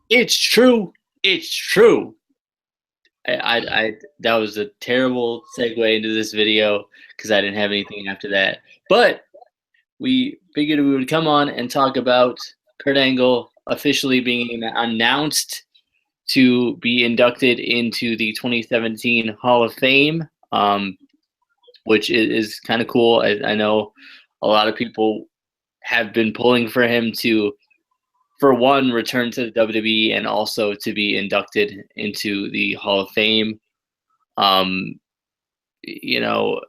It's true. It's true. That was a terrible segue into this video because I didn't have anything after that. But we figured we would come on and talk about Kurt Angle officially being announced to be inducted into the 2017 Hall of Fame, which is kind of cool. I know a lot of people have been pulling for him to, for one, return to the WWE and also to be inducted into the Hall of Fame. Um, you know,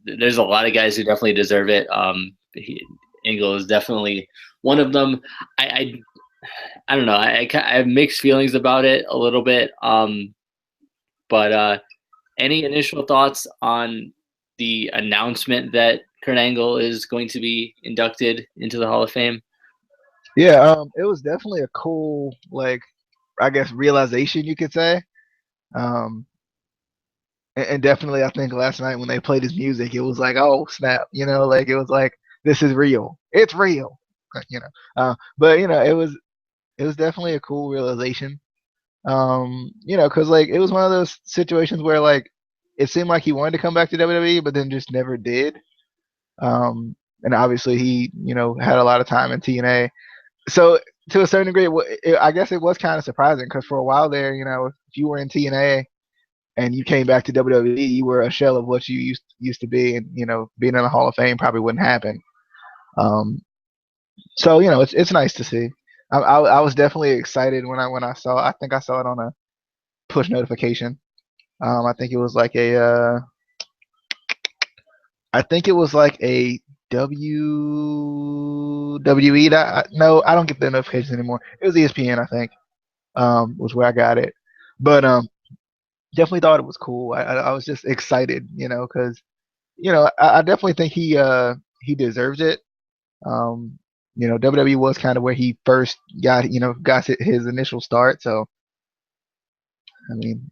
there's a lot of guys who definitely deserve it. Angle is definitely one of them. I don't know. I have mixed feelings about it a little bit. But any initial thoughts on the announcement that Kurt Angle is going to be inducted into the Hall of Fame? Yeah, it was definitely a cool, like, I guess, realization you could say. Um, and definitely, I think last night when they played his music, it was like, oh snap, like it was like this is real, it's real, you know. But it was definitely a cool realization. Because like it was one of those situations where like it seemed like he wanted to come back to WWE, but then just never did. And obviously he, had a lot of time in TNA. So to a certain degree, I guess it was kind of surprising because for a while there, if you were in TNA and you came back to WWE, you were a shell of what you used to be, and being in the Hall of Fame probably wouldn't happen. Um, so it's nice to see. I was definitely excited when I saw. I think I saw it on a push notification. I think it was like I think it was like a WWE. No, I don't get the notifications anymore. It was ESPN, I think. Was where I got it. But definitely thought it was cool. I was just excited, because I definitely think he deserves it. Um, WWE was kind of where he first got his initial start. So I mean,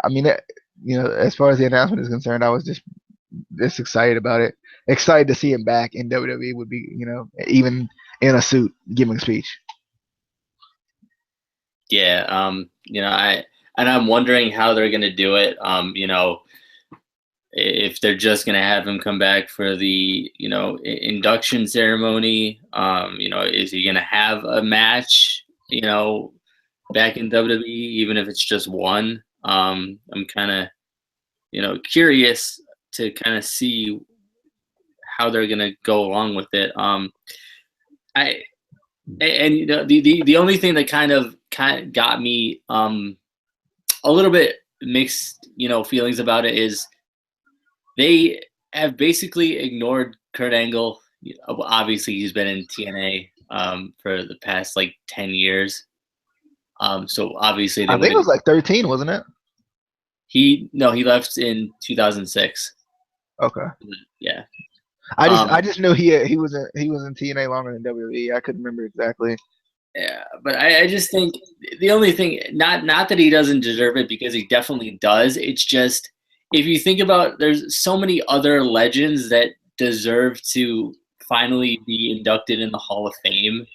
I mean, as far as the announcement is concerned, I was just excited about it. Excited to see him back in WWE would be, even in a suit giving a speech. Yeah, I'm wondering how they're gonna do it. If they're just gonna have him come back for the induction ceremony. Is he gonna have a match? Back in WWE, even if it's just one. I'm kind of curious to kind of see how they're gonna go along with it. I and the only thing that kind of got me a little bit mixed feelings about it is they have basically ignored Kurt Angle. Obviously, he's been in TNA for the past like 10 years. So obviously they I think it wouldn't. was like 13, wasn't it? He left in 2006. Okay. Yeah. I Um, just knew he was in TNA longer than WWE. I couldn't remember exactly. Yeah, but I just think the only thing, not that he doesn't deserve it because he definitely does. It's just if you think about, there's so many other legends that deserve to finally be inducted in the Hall of Fame.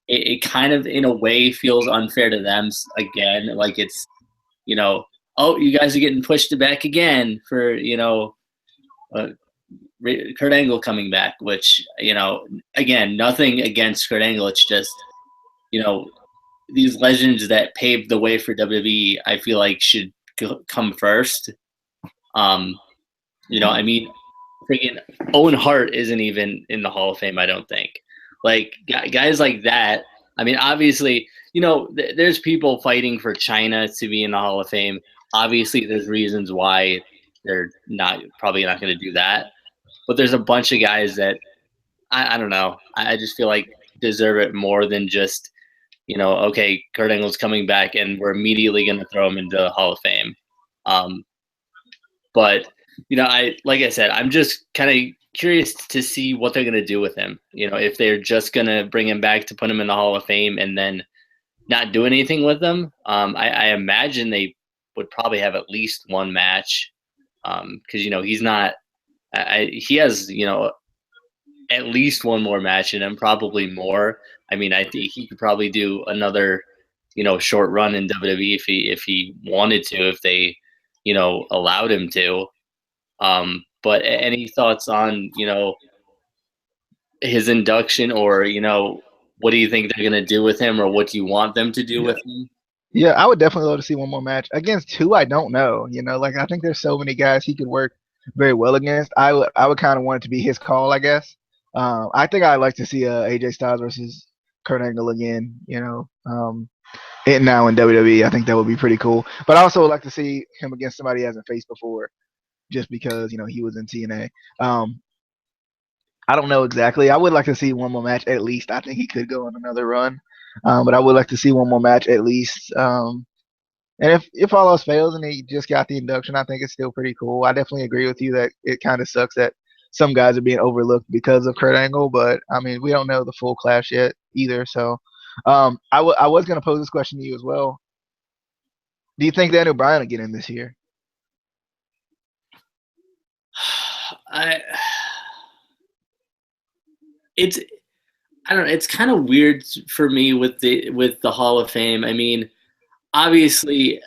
It kind of, in a way, feels unfair to them again. Like it's, you know, oh, you guys are getting pushed back again for uh, Kurt Angle coming back. Which again, nothing against Kurt Angle. It's just you know these legends that paved the way for WWE, I feel like should come first. Um, I mean, freaking Owen Hart isn't even in the Hall of Fame. I don't think. Like guys like that. I mean, obviously, there's people fighting for China to be in the Hall of Fame. Obviously, there's reasons why they're probably not going to do that. But there's a bunch of guys that I don't know. I just feel like deserve it more than just okay, Kurt Angle's coming back, and we're immediately going to throw him into the Hall of Fame. Um, but like I said, I'm just kind of curious to see what they're going to do with him. If they're just going to bring him back to put him in the Hall of Fame and then not do anything with him. I imagine they would probably have at least one match because he's not. He has at least one more match in him, probably more. I mean, I think he could probably do another short run in WWE if he wanted to, if they allowed him to. But any thoughts on his induction, or what do you think they're gonna do with him, or what do you want them to do Yeah. with him? Yeah, I would definitely love to see one more match against who I don't know. Like I think there's so many guys he could work very well against. I would kind of want it to be his call, I guess. I think I'd like to see AJ Styles versus Kurt Angle again. It now in WWE. I think that would be pretty cool. But I also would like to see him against somebody he hasn't faced before, just because he was in TNA. I don't know exactly. I would like to see one more match at least. I think he could go on another run, but I would like to see one more match at least. And if all else fails and he just got the induction, I think it's still pretty cool. I definitely agree with you that it kind of sucks that some guys are being overlooked because of Kurt Angle, but I mean we don't know the full clash yet either. So I was gonna pose this question to you as well. Do you think Daniel Bryan will get in this year? I it's I don't know. It's kind of weird for me with the Hall of Fame. I mean, obviously,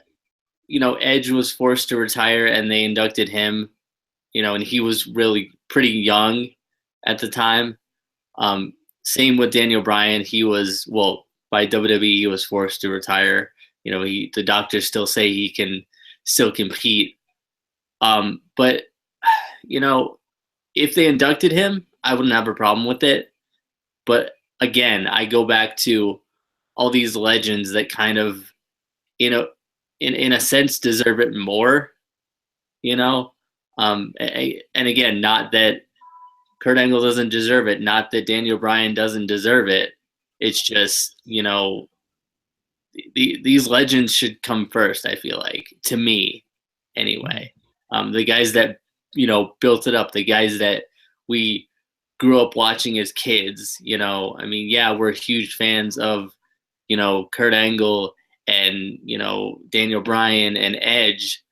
Edge was forced to retire, and they inducted him. And he was really pretty young at the time. Um, Same with Daniel Bryan. He was, well, by WWE, he was forced to retire. The doctors still say he can still compete. But if they inducted him, I wouldn't have a problem with it. But again, I go back to all these legends that kind of, in a sense, deserve it more. And again, not that Kurt Angle doesn't deserve it, not that Daniel Bryan doesn't deserve it. It's just these legends should come first. I feel like, to me, anyway. The guys that built it up, the guys that we grew up watching as kids. I mean, yeah, we're huge fans of Kurt Angle and Daniel Bryan and Edge,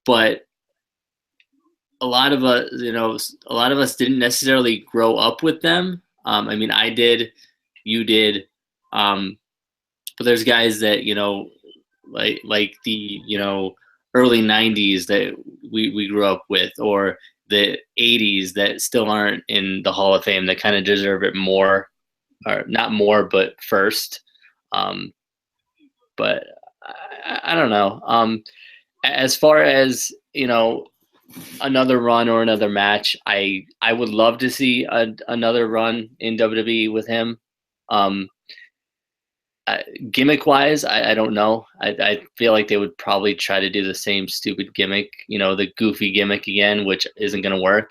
but a lot of us didn't necessarily grow up with them. I mean, I did, you did, but there's guys that like the early '90s that we grew up with, or the '80s that still aren't in the Hall of Fame, that kind of deserve it more, or not more, but first. But I don't know. As far as another run or another match, I would love to see another run in WWE with him. Um, Gimmick wise, I don't know. I feel like they would probably try to do the same stupid gimmick, the goofy gimmick again, which isn't going to work.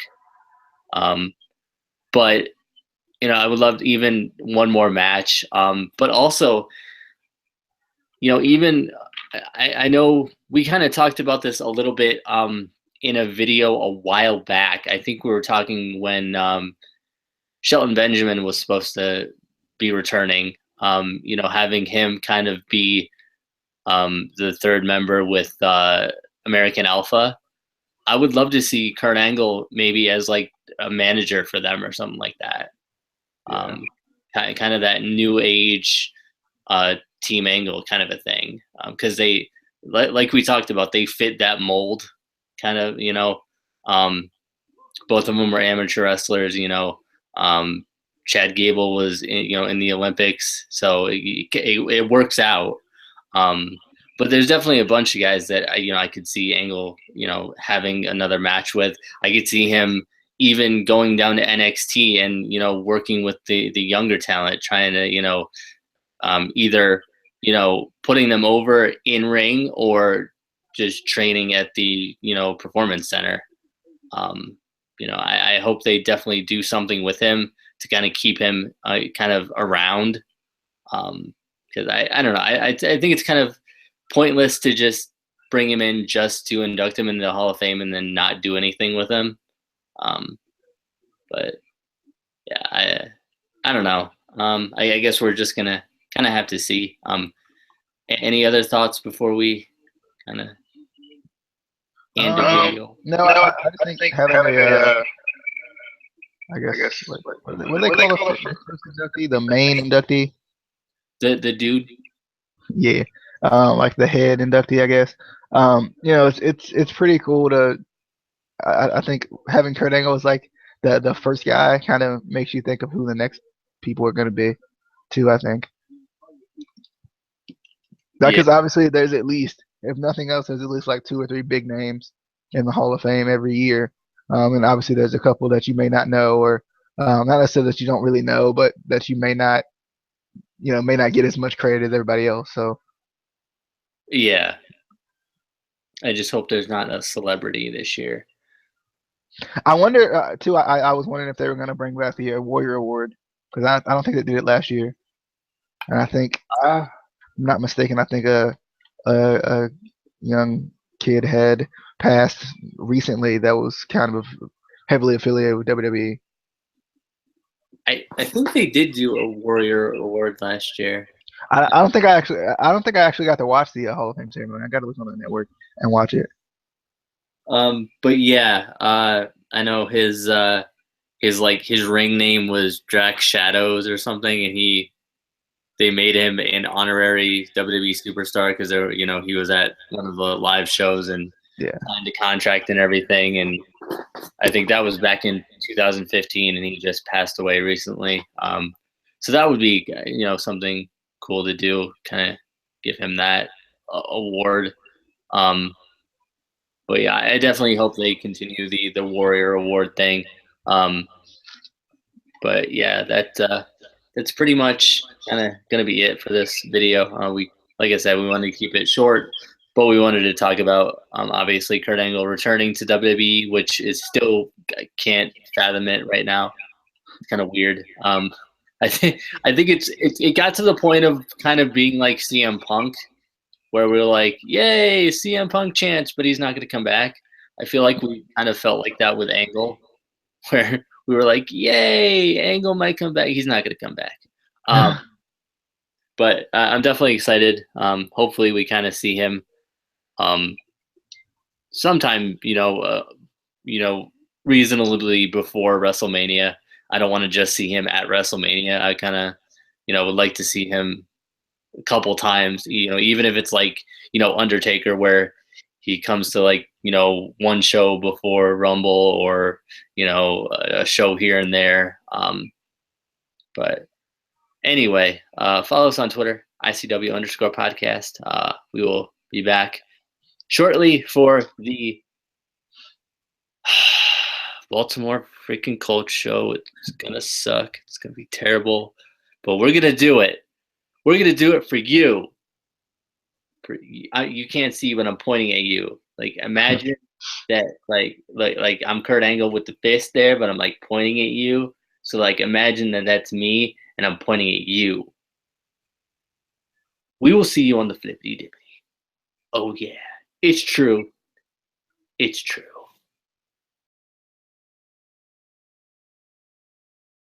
But I would love even one more match. But also, even I know we kind of talked about this a little bit in a video a while back. I think we were talking when Shelton Benjamin was supposed to be returning. Having him kind of be the third member with American Alpha. I would love to see Kurt Angle maybe as like a manager for them or something like that. Yeah. Kind of that new age Team Angle kind of a thing, because they, like we talked about, they fit that mold, kind of. Both of them were amateur wrestlers. Chad Gable was in the Olympics, so it works out. But there's definitely a bunch of guys that I could see Angle having another match with. I could see him even going down to NXT and working with the younger talent, trying to either putting them over in ring or just training at the performance center. I hope they definitely do something with him to kind of keep him kind of around, because I don't know, I think it's kind of pointless to just bring him in just to induct him into the Hall of Fame and then not do anything with him. But yeah, I don't know. I guess we're just gonna kind of have to see. Any other thoughts before we kind of end the video? No, I just think having a I guess what do they call the first inductee, the main inductee? The dude. Yeah, like the head inductee, I guess. It's pretty cool to. I think having Kurt Angle as like the first guy kind of makes you think of who the next people are going to be, too. I think Yeah, because obviously there's at least, if nothing else, there's at least like two or three big names in the Hall of Fame every year, and obviously there's a couple that you may not know or not necessarily that you don't really know, but that you may not get as much credit as everybody else. So yeah. I just hope there's not a celebrity this year. I wonder too. I was wondering if they were going to bring back the Warrior Award because I don't think they did it last year, and I think I'm not mistaken. I think a young kid had passed recently that was kind of heavily affiliated with WWE. I think they did do a Warrior Award last year. I don't think I actually got to watch the Hall of Fame ceremony. I got to look on the network and watch it. But yeah, I know his ring name was Drax Shadows or something, and they made him an honorary WWE superstar because he was at one of the live shows and Yeah. signed a contract and everything. And I think that was back in 2015, and he just passed away recently. So that would be something cool to do, kind of give him that award. But yeah, I definitely hope they continue the Warrior Award thing. Um, but yeah, that's pretty much kind of gonna be it for this video. Like I said, we wanted to keep it short, but we wanted to talk about obviously Kurt Angle returning to WWE, which is still, I can't fathom it right now. It's kind of weird. I think it got to the point of kind of being like CM Punk, where we were like, "Yay, CM Punk chance," but he's not going to come back. I feel like we kind of felt like that with Angle, where we were like, "Yay, Angle might come back. He's not going to come back." But I'm definitely excited. Hopefully, we kind of see him um, sometime, reasonably before WrestleMania. I don't want to just see him at WrestleMania. I kind of, would like to see him a couple times, even if it's like, Undertaker, where he comes to like, one show before Rumble or, a show here and there. But anyway, follow us on Twitter, ICW_podcast. We will be back shortly for the Baltimore freaking Colts show. It's gonna suck. It's gonna be terrible, but we're gonna do it. We're gonna do it for you. You can't see when I'm pointing at you. Like imagine that, like I'm Kurt Angle with the fist there, but I'm like pointing at you. So like imagine that that's me, and I'm pointing at you. We will see you on the flippy dippy. Oh yeah, it's true. It's true.